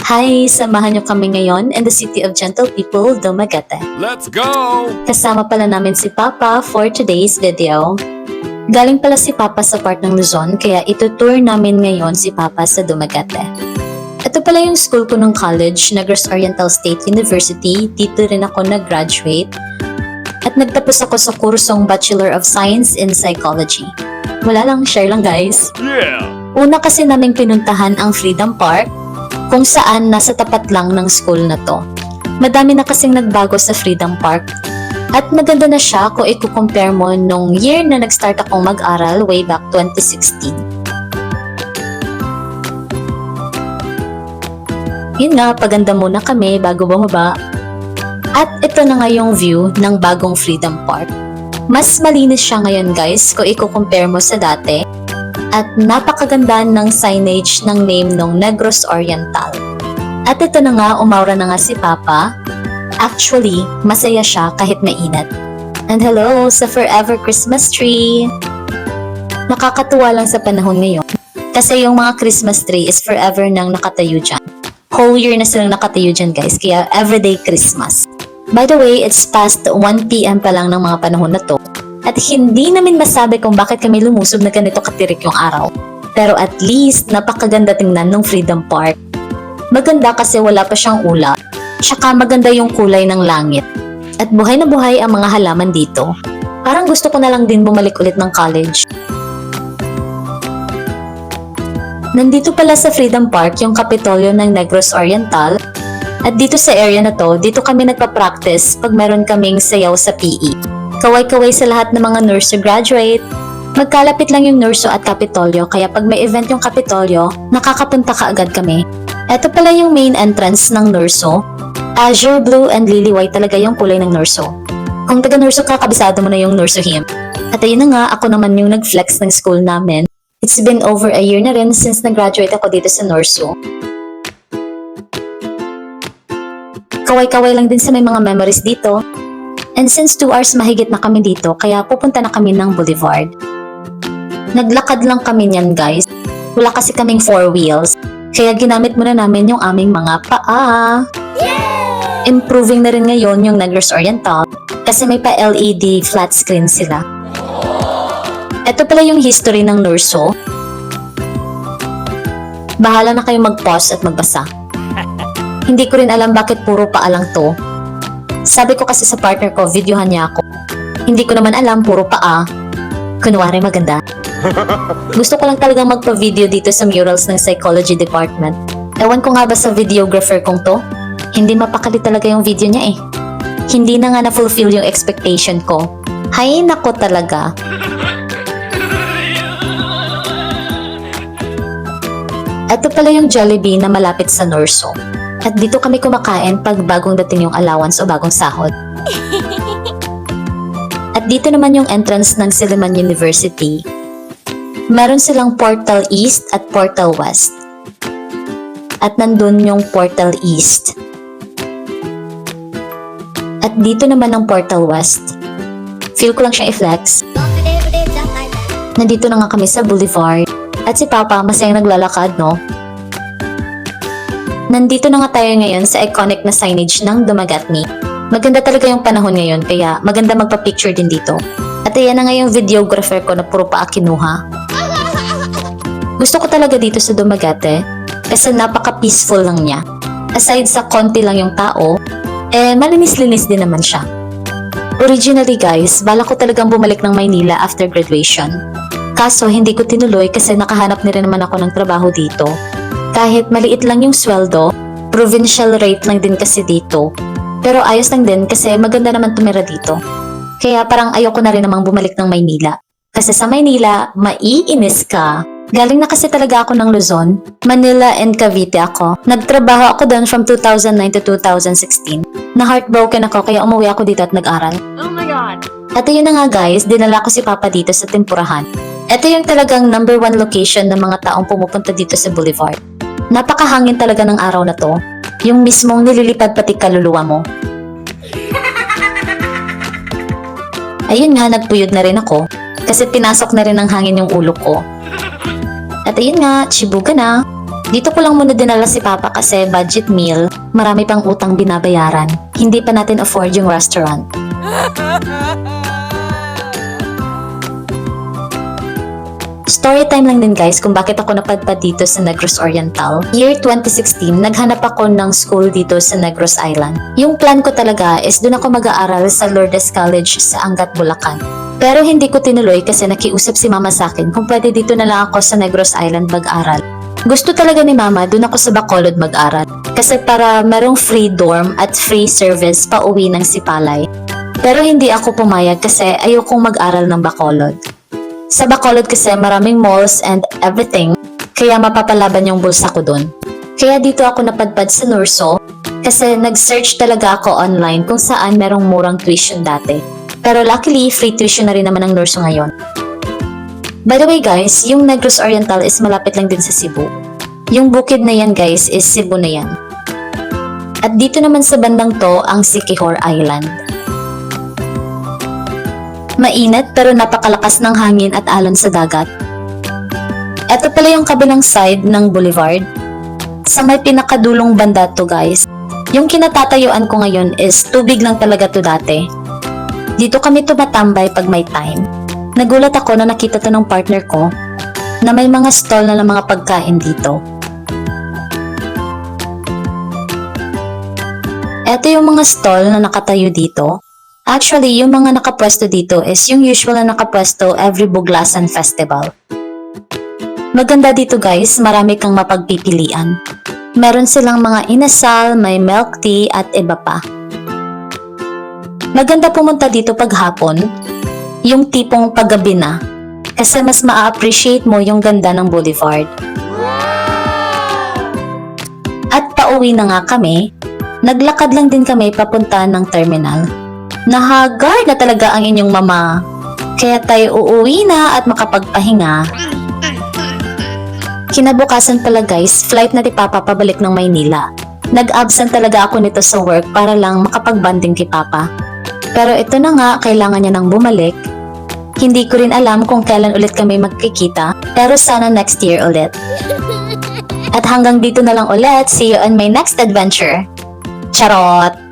Hi! Samahan niyo kami ngayon in the City of Gentle People, Dumaguete. Let's go! Kasama pala namin si Papa for today's video. Galing pala si Papa sa part ng Luzon, kaya itutour namin ngayon si Papa sa Dumaguete. Ito pala yung school ko ng college, Negros Oriental State University. Dito rin ako nag-graduate. At nagtapos ako sa kursong Bachelor of Science in Psychology. Wala lang, share lang guys. Yeah! Una kasi naming pinuntahan ang Freedom Park, kung saan nasa tapat lang ng school na to. Madami na kasing nagbago sa Freedom Park. At maganda na siya kung i-compare mo nung year na nag-start akong mag-aral way back 2016. Yun nga, paganda muna kami bago bumaba. At ito na nga yung view ng bagong Freedom Park. Mas malinis siya ngayon guys kung i-compare mo sa dati. At napakaganda ng signage ng name ng Negros Oriental. At ito na nga, umaura na nga si Papa. Actually, masaya siya kahit mainit. And hello sa Forever Christmas Tree! Nakakatuwa lang sa panahon ngayon kasi yung mga Christmas tree is forever nang nakatayo dyan. Whole year na silang nakatayo dyan guys, kaya everyday Christmas. By the way, it's past 1 PM pa lang ng mga panahon na to. At hindi namin masabi kung bakit kami lumusob na ganito katirik yung araw. Pero at least, napakaganda tingnan ng Freedom Park. Maganda kasi wala pa siyang ulap. Tsaka maganda yung kulay ng langit. At buhay na buhay ang mga halaman dito. Parang gusto ko na lang din bumalik ulit ng college. Nandito pala sa Freedom Park yung Kapitolyo ng Negros Oriental. At dito sa area na to, dito kami nagpa-practice pag meron kaming sayaw sa PE. Kaway-kaway sa lahat ng mga nurse graduate. Magkalapit lang yung nurso at Kapitolyo, kaya pag may event yung Kapitolyo, nakakapunta ka agad kami. Ito pala yung main entrance ng nurso. Azure blue and lily white talaga yung kulay ng nurso. Kung taga-nurso ka, kabisado mo na yung nurso hymn. At ayun na nga, ako naman yung nag-flex ng school namin. It's been over a year na rin since nag-graduate ako dito sa nurso. Kaway-kaway lang din sa may mga memories dito. And since 2 hours mahigit na kami dito, kaya pupunta na kami ng Boulevard. Naglakad lang kami niyan guys. Wala kasi kaming 4 wheels, kaya ginamit muna namin yung aming mga paa. Yay! Improving na rin ngayon yung Negros Oriental kasi may pa LED flat screen sila. Ito pala yung history ng nurso. Bahala na kayo mag-pause at magbasa. Hindi ko rin alam bakit puro paa lang to. Sabi ko kasi sa partner ko, videohan niya ako. Hindi ko naman alam, puro paa. Kunwari maganda. Gusto ko lang talagang magpa-video dito sa murals ng psychology department. Ewan ko nga ba sa videographer kong to? Hindi mapakali talaga yung video niya eh. Hindi na nga na-fulfill yung expectation ko. Hay nako talaga. Ito pala yung Jollibee na malapit sa Norso. At dito kami kumakain pag bagong dating yung allowance o bagong sahod. At dito naman yung entrance ng Silliman University. Meron silang Portal East at Portal West. At nandun yung Portal East. At dito naman ang Portal West. Feel ko lang siyang i-flex. Nandito na nga kami sa Boulevard. At si Papa masayang naglalakad, no? Nandito na nga tayo ngayon sa iconic na signage ng Dumaguete. Maganda talaga yung panahon ngayon, kaya maganda magpa-picture din dito. At ayan na nga yung videographer ko na puro paa kinuha. Gusto ko talaga dito sa Dumaguete kasi napaka-peaceful lang niya. Aside sa konti lang yung tao, malinis-linis din naman siya. Originally guys, balak ko talagang bumalik ng Maynila after graduation. Kaso hindi ko tinuloy kasi nakahanap na rin naman ako ng trabaho dito. Kahit maliit lang yung sweldo, provincial rate lang din kasi dito. Pero ayos lang din kasi maganda naman tumira dito. Kaya parang ayoko na rin namang bumalik ng Maynila. Kasi sa Maynila, maiinis ka. Galing na kasi talaga ako ng Luzon, Manila and Cavite ako. Nagtrabaho ako doon from 2009 to 2016. Na-heartbroken ako kaya umuwi ako dito at nag-aral. Oh my God! At yun na nga guys, dinala ko si Papa dito sa Tempurahan. Ito yung talagang number 1 location ng mga taong pumupunta dito sa Boulevard. Napakahangin talaga ng araw na to. Yung mismong nililipad pati kaluluwa mo. Ayun nga, nagpuyod na rin ako. Kasi pinasok na rin ng hangin yung ulo ko. At ayun nga, Shibuga na. Dito ko lang muna dinala si Papa kasi budget meal, marami pang utang binabayaran. Hindi pa natin afford yung restaurant. Story time lang din guys kung bakit ako napadpad dito sa Negros Oriental. Year 2016, naghanap ako ng school dito sa Negros Island. Yung plan ko talaga is doon ako mag-aaral sa Lourdes College sa Angat, Bulacan. Pero hindi ko tinuloy kasi nakiusap si Mama sa akin kung pwede dito na lang ako sa Negros Island mag-aral. Gusto talaga ni Mama doon ako sa Bacolod mag-aral kasi para merong free dorm at free service pa uwi ng Sipalay. Pero hindi ako pumayag kasi ayokong mag-aral ng Bacolod. Sa Bacolod kasi maraming malls and everything, kaya mapapalaban yung bulsa ko dun. Kaya dito ako napadpad sa Nurso kasi nag-search talaga ako online kung saan merong murang tuition dati. Pero luckily, free tuition na rin naman ang Nurso ngayon. By the way guys, yung Negros Oriental is malapit lang din sa Cebu. Yung bukid na yan guys is Cebu na yan. At dito naman sa bandang to ang Siquijor Island. Mainit pero napakalakas ng hangin at alon sa dagat. Ito pala yung kabilang side ng boulevard. Sa may pinakadulong banda to guys. Yung kinatatayuan ko ngayon is tubig lang talaga to dati. Dito kami tumatambay pag may time. Nagulat ako na nakita to ng partner ko na may mga stall na ng mga pagkain dito. Ito yung mga stall na nakatayo dito. Actually, yung mga nakapwesto dito is yung usual na nakapwesto every Buglasan Festival. Maganda dito guys, marami kang mapagpipilian. Meron silang mga inasal, may milk tea at iba pa. Maganda pumunta dito pag hapon, yung tipong paggabi na, kasi mas ma-appreciate mo yung ganda ng boulevard. At pauwi na nga kami, naglakad lang din kami papunta ng terminal. Nahagar na talaga ang inyong mama. Kaya tayo uuwi na at makapagpahinga. Kinabukasan pala guys, flight na ni Papa pabalik ng Maynila. Nag-absent talaga ako nito sa work para lang makapag-banding kay Papa. Pero ito na nga, kailangan niya nang bumalik. Hindi ko rin alam kung kailan ulit kami magkikita, pero sana next year ulit. At hanggang dito na lang ulit. See you on my next adventure. Charot!